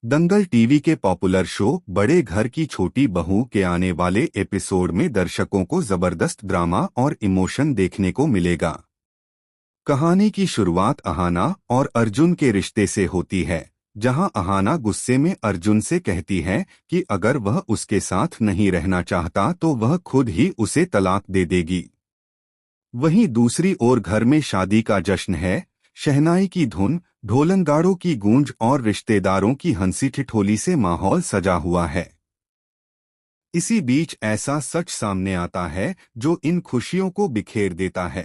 दंगल TV के popular show बड़े घर की छोटी बहू के आने वाले एपिसोड में दर्शकों को जबरदस्त ड्रामा और इमोशन देखने को मिलेगा। कहानी की शुरुआत अहाना और अर्जुन के रिश्ते से होती है, जहां अहाना गुस्से में अर्जुन से कहती है कि अगर वह उसके साथ नहीं रहना चाहता तो वह खुद ही उसे तलाक दे देगी। वहीं दूसरी ओर घर में शादी का जश्न है। शहनाई की धुन, ढोलनगाड़ों की गूंज और रिश्तेदारों की हंसी ठिठोली से माहौल सजा हुआ है। इसी बीच ऐसा सच सामने आता है जो इन खुशियों को बिखेर देता है।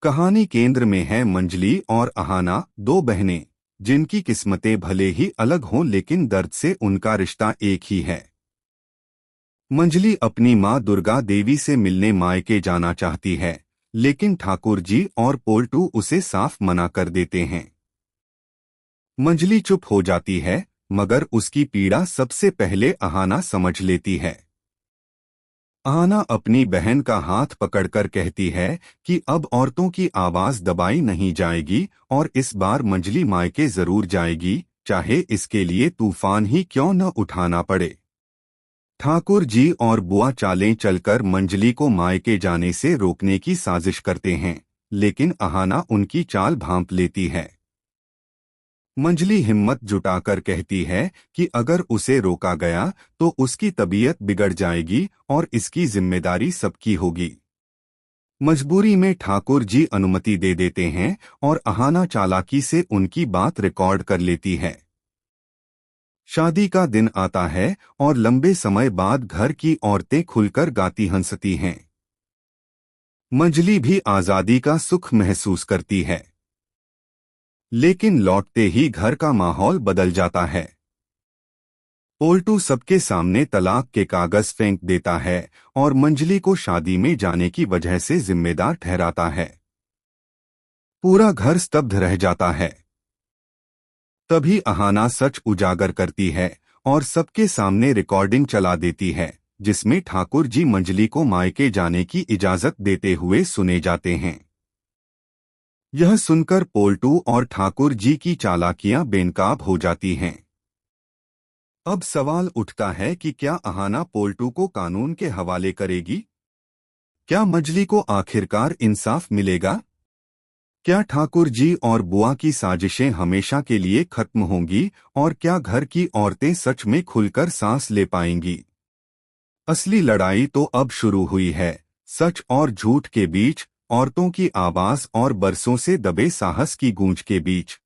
कहानी केंद्र में है मंजली और अहाना, दो बहनें जिनकी किस्मतें भले ही अलग हों लेकिन दर्द से उनका रिश्ता एक ही है। मंजली अपनी मां दुर्गा देवी से मिलने मायके जाना चाहती है, लेकिन ठाकुर जी और पोल्टू उसे साफ मना कर देते हैं। मंजली चुप हो जाती है, मगर उसकी पीड़ा सबसे पहले अहाना समझ लेती है। अहाना अपनी बहन का हाथ पकड़कर कहती है कि अब औरतों की आवाज दबाई नहीं जाएगी और इस बार मंजली मायके जरूर जाएगी, चाहे इसके लिए तूफान ही क्यों न उठाना पड़े। ठाकुर जी और बुआ चालें चलकर मंजली को मायके जाने से रोकने की साजिश करते हैं, लेकिन अहाना उनकी चाल भांप लेती है। मंजली हिम्मत जुटाकर कहती है कि अगर उसे रोका गया तो उसकी तबीयत बिगड़ जाएगी और इसकी जिम्मेदारी सबकी होगी। मजबूरी में ठाकुर जी अनुमति दे देते हैं और अहाना चालाकी से उनकी बात रिकॉर्ड कर लेती है। शादी का दिन आता है और लंबे समय बाद घर की औरतें खुलकर गाती हंसती हैं। मंजली भी आजादी का सुख महसूस करती है, लेकिन लौटते ही घर का माहौल बदल जाता है। पोल्टू सबके सामने तलाक के कागज फेंक देता है और मंजली को शादी में जाने की वजह से जिम्मेदार ठहराता है। पूरा घर स्तब्ध रह जाता है। तभी अहाना सच उजागर करती है और सबके सामने रिकॉर्डिंग चला देती है, जिसमें ठाकुर जी मंजली को मायके जाने की इजाजत देते हुए सुने जाते हैं। यह सुनकर पोल्टू और ठाकुर जी की चालाकियां बेनकाब हो जाती हैं। अब सवाल उठता है कि क्या अहाना पोल्टू को कानून के हवाले करेगी? क्या मंजली को आखिरकार इंसाफ मिलेगा? क्या ठाकुर जी और बुआ की साजिशें हमेशा के लिए खत्म होंगी और क्या घर की औरतें सच में खुलकर सांस ले पाएंगी? असली लड़ाई तो अब शुरू हुई है, सच और झूठ के बीच, औरतों की आवाज और बरसों से दबे साहस की गूंज के बीच।